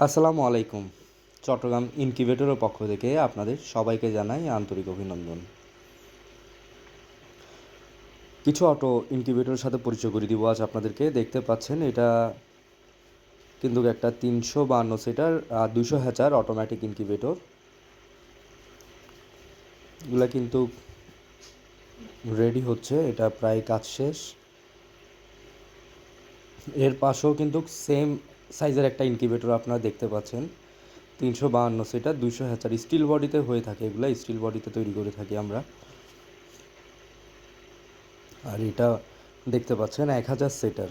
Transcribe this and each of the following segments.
আসসালামু আলাইকুম। চট্টগ্রাম ইনকিউবেটরের পক্ষ থেকে আপনাদের সবাইকে জানাই আন্তরিক অভিনন্দন। কিছু অটো ইনকিউবেটরের সাথে পরিচয় করে দিব আজ আপনাদেরকে। দেখতে পাচ্ছেন এটা কিন্তু একটা 352 সিটার 200 হ্যাচার অটোমেটিক ইনকিউবেটর। এগুলা কিন্তু রেডি হচ্ছে, এটা প্রায় কাজ শেষ। এর পাশেও কিন্তু সেম সাইজের একটা ইনকিউবেটর আপনারা দেখতে পাচ্ছেন। 352 সিটার 200 হ্যাচার স্টিল বডিতে হয়ে থাকে, এগুলা স্টিল বডিতে তৈরি করে থাকি আমরা। আর এটা দেখতে পাচ্ছেন 1000 সেটার,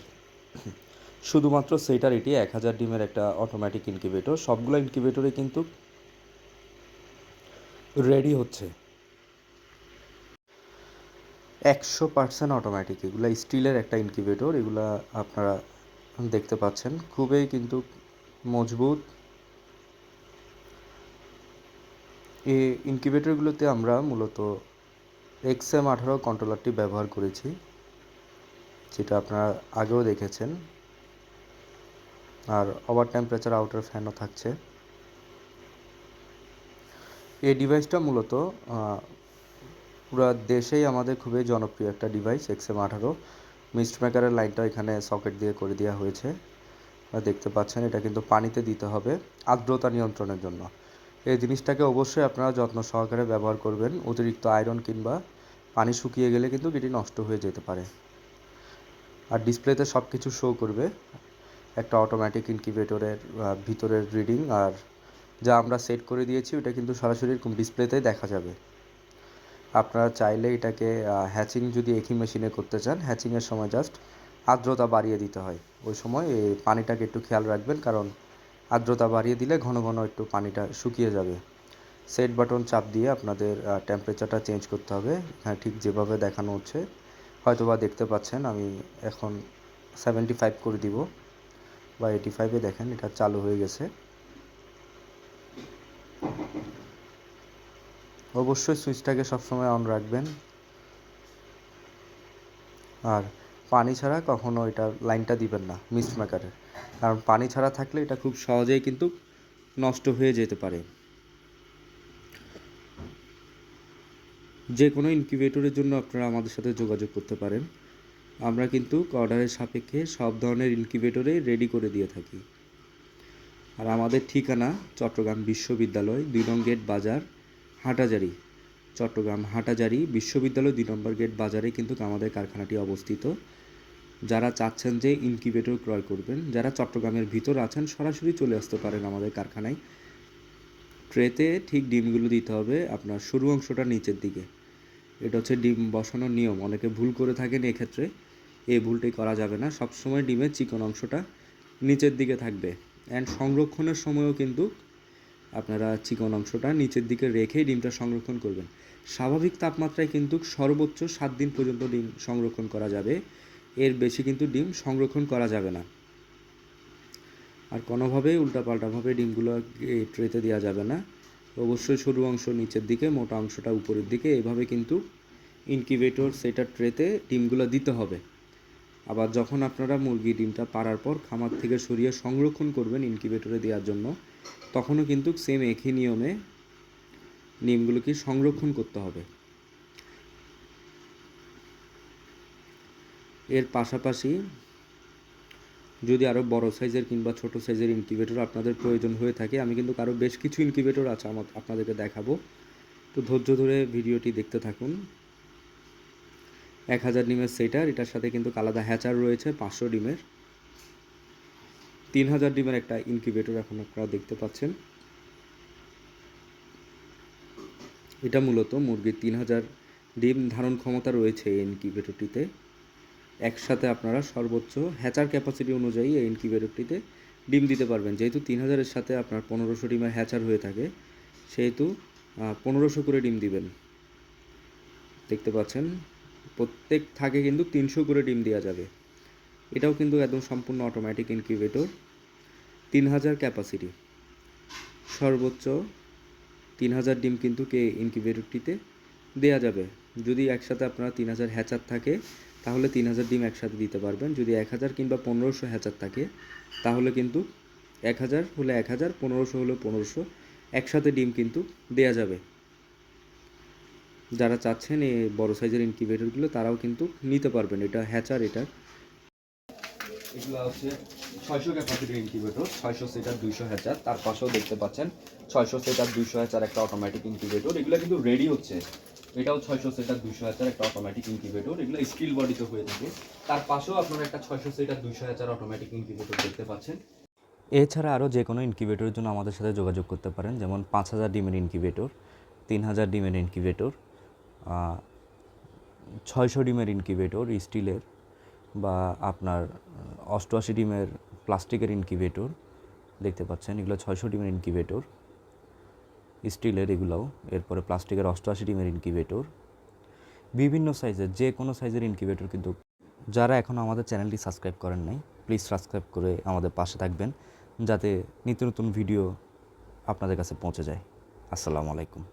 শুধুমাত্র সেটার এটি 1000 ডিমের একটা অটোমেটিক ইনকিউবেটর। সবগুলো ইনকিউবেটরে কিন্তু রেডি হচ্ছে 100% অটোমেটিক। এগুলো স্টিলের একটা ইনকিউবেটর, এগুলা আপনারা দেখতে পাচ্ছেন খুবই কিন্তু মজবুত। এই ইনকিউবেটরগুলোতে আমরা মূলত XM18 কন্ট্রোলারটি ব্যবহার করেছি, যেটা আপনারা আগেও দেখেছেন। আর ওভার টেম্পারেচার আউটার ফ্যানও থাকছে। এই ডিভাইসটা মূলত পুরো দেশেই আমাদের খুবই জনপ্রিয় একটা ডিভাইস। XM18 মিস্ট মেকারের লাইনটা এখানে সকেট দিয়ে করে দেওয়া হয়েছে। দেখতে পাচ্ছেন এটা কিন্তু পানিতে দিতে হবে আর্দ্রতা নিয়ন্ত্রণের জন্য। এই জিনিসটাকে অবশ্যই আপনারা যত্ন সহকারে ব্যবহার করবেন। অতিরিক্ত আয়রন কিংবা পানি শুকিয়ে গেলে কিন্তু এটি নষ্ট হয়ে যেতে পারে। আর ডিসপ্লেতে সব কিছু শো করবে, একটা অটোমেটিক ইনকিউবেটরের ভিতরের রিডিং আর যা আমরা সেট করে দিয়েছি ওটা কিন্তু সরাসরি ডিসপ্লেতেই দেখা যাবে। আপনারা চাইলে এটাকে হ্যাচিং যদি একই মেশিনে করতে চান, হ্যাচিংয়ের সময় জাস্ট আর্দ্রতা বাড়িয়ে দিতে হয়। ওই সময় এই পানিটাকে একটু খেয়াল রাখবেন, কারণ আর্দ্রতা বাড়িয়ে দিলে ঘন ঘন একটু পানিটা শুকিয়ে যাবে। সেট বাটন চাপ দিয়ে আপনাদের টেম্পারেচারটা চেঞ্জ করতে হবে। হ্যাঁ, ঠিক যেভাবে দেখানো হচ্ছে হয়তোবা দেখতে পাচ্ছেন। আমি এখন 75 করে দিব বা 85-এ দেখেন এটা চালু হয়ে গেছে। অবশ্যই সুইচটাকে সবসময় অন রাখবেন। আর পানি ছাড়া কখনো এটা লাইনটা দিবেন না মিস্ট মেকারের, কারণ পানি ছাড়া থাকলে এটা খুব সহজেই কিন্তু নষ্ট হয়ে যেতে পারে। যে কোনো ইনকিউবেটরের জন্য আপনারা আমাদের সাথে যোগাযোগ করতে পারেন। আমরা কিন্তু অর্ডারের সাপেক্ষে সব ধরনের ইনকিউবেটরে রেডি করে দিয়ে থাকি। আর আমাদের ঠিকানা চট্টগ্রাম বিশ্ববিদ্যালয় 2 নং গেট বাজার, হাটাজারি। চট্টগ্রাম হাটাজারি বিশ্ববিদ্যালয় 2 নম্বর গেট বাজারে কিন্তু আমাদের কারখানাটি অবস্থিত। যারা চাচ্ছেন যে ইনকিউবেটর ক্রয় করবেন, যারা চট্টগ্রামের ভিতর আছেন সরাসরি চলে আসতে পারেন আমাদের কারখানায়। ট্রেতে ঠিক ডিমগুলো দিতে হবে আপনার সরু অংশটা নিচের দিকে। এটা হচ্ছে ডিম বসানোর নিয়ম, অনেকে ভুল করে থাকেন এক্ষেত্রে। এই ভুলটি করা যাবে না, সবসময় ডিমের চিকন অংশটা নিচের দিকে থাকবে। অ্যান্ড সংরক্ষণের সময়ও কিন্তু আপনারা চিকন অংশটা নিচের দিকে রেখেই ডিমটা সংরক্ষণ করবেন। স্বাভাবিক তাপমাত্রায় কিন্তু সর্বোচ্চ 7 দিন পর্যন্ত ডিম সংরক্ষণ করা যাবে, এর বেশি কিন্তু ডিম সংরক্ষণ করা যাবে না। আর কোনোভাবেই উল্টাপাল্টাভাবে ডিমগুলো এই ট্রেতে দেওয়া যাবে না। অবশ্যই সরু অংশ নিচের দিকে, মোটা অংশটা উপরের দিকে, এভাবে কিন্তু ইনকিউবেটর সেটার ট্রেতে ডিমগুলো দিতে হবে। আবার যখন আপনারা মুরগি ডিমটা পাড়ার পর খামার থেকে সরিয়ে সংরক্ষণ করবেন ইনকিউবেটরে দেওয়ার জন্য, তখনও কিন্তু সেম একই নিয়মে ডিমগুলোকে সংরক্ষণ করতে হবে। এর পাশাপাশি যদি আরও বড় সাইজের কিংবা ছোট সাইজের ইনকিউবেটর আপনাদের প্রয়োজন হয়ে থাকে, আমি কিন্তু আরও বেশ কিছু ইনকিউবেটর আছে আপনাদেরকে দেখাবো। তো ধৈর্য ধরে ভিডিওটি দেখতে থাকুন। 1000 ডিমের সেটার, এটার সাথে কিন্তু আলাদা হ্যাচার রয়েছে 500 ডিমের। 3000 ডিমের একটা ইনকিউবেটর এখন আপনারা দেখতে পাচ্ছেন। এটা মূলত মুরগির 3000 ডিম ধারণ ক্ষমতা রয়েছে এই ইনকিউবেটরটিতে। একসাথে আপনারা সর্বোচ্চ হ্যাচার ক্যাপাসিটি অনুযায়ী এই ইনকিউবেটরটিতে ডিম দিতে পারবেন। যেহেতু 3000-এর সাথে আপনার 1500 ডিমের হ্যাচার হয়ে থাকে, সেহেতু 1500 করে ডিম দিবেন। দেখতে পাচ্ছেন প্রত্যেক থাকে কিন্তু 300 করে ডিম দেওয়া যাবে। এটাও কিন্তু একদম সম্পূর্ণ অটোমেটিক ইনকিউবেটর। 3000 ক্যাপাসিটি, সর্বোচ্চ 3000 ডিম কিন্তু ইনকিউবেটরটিতে দেওয়া যাবে। যদি একসাথে আপনারা 3000 হ্যাচার থাকে তাহলে 3000 ডিম একসাথে দিতে পারবেন। যদি 1000 কিংবা 1500 হ্যাচার থাকে তাহলে কিন্তু 1000 হলে 1000, 1500 হলে 1500, একসাথে ডিম কিন্তু দেয়া যাবে। যারা চাচ্ছেন এই বড় সাইজের ইনকিউবেটরগুলো তারাও কিন্তু নিতে পারবেন। এটা হ্যাচার এটা। এগুলো হচ্ছে 600 ক্যাপাসিটির ইনকিউবেটর, 600 সিটার 200 হ্যাচার। তার পাশেও দেখতে পাচ্ছেন 600 সিটার 200 হ্যাচার একটা অটোমেটিক ইনকিউবেটর। এগুলো কিন্তু রেডি হচ্ছে। এটাও 600 সিটার 200 হ্যাচার একটা অটোমেটিক ইনকিউবেটর। এগুলো স্টিল বডিতে হয়ে থাকে। তার পাশেও আপনারা একটা 600 সিটার 200 হ্যাচার অটোমেটিক ইনকিউবেটর দেখতে পাচ্ছেন। এছাড়া আরও যে কোনো ইনকিউবেটরের জন্য আমাদের সাথে যোগাযোগ করতে পারেন, যেমন 5000 ডিমের ইনকিউবেটর, 3000 ডিমের ইনকিউবেটর, 600 ডিমের ইনকিউবেটর স্টিলের, বা আপনার 88 ডিমের প্লাস্টিকের ইনকিউবেটর দেখতে পাচ্ছেন। এগুলো 600 ডিমের ইনকিউবেটর স্টিলের এগুলোও। এরপরে প্লাস্টিকের 88 ডিমের ইনকিউবেটর, বিভিন্ন সাইজের যে কোনো সাইজের ইনকিউবেটর কিন্তু। যারা এখনও আমাদের চ্যানেলটি সাবস্ক্রাইব করেন নাই, প্লিজ সাবস্ক্রাইব করে আমাদের পাশে থাকবেন, যাতে নিত্য নতুন ভিডিও আপনাদের কাছে পৌঁছে যায়। আসসালামু আলাইকুম।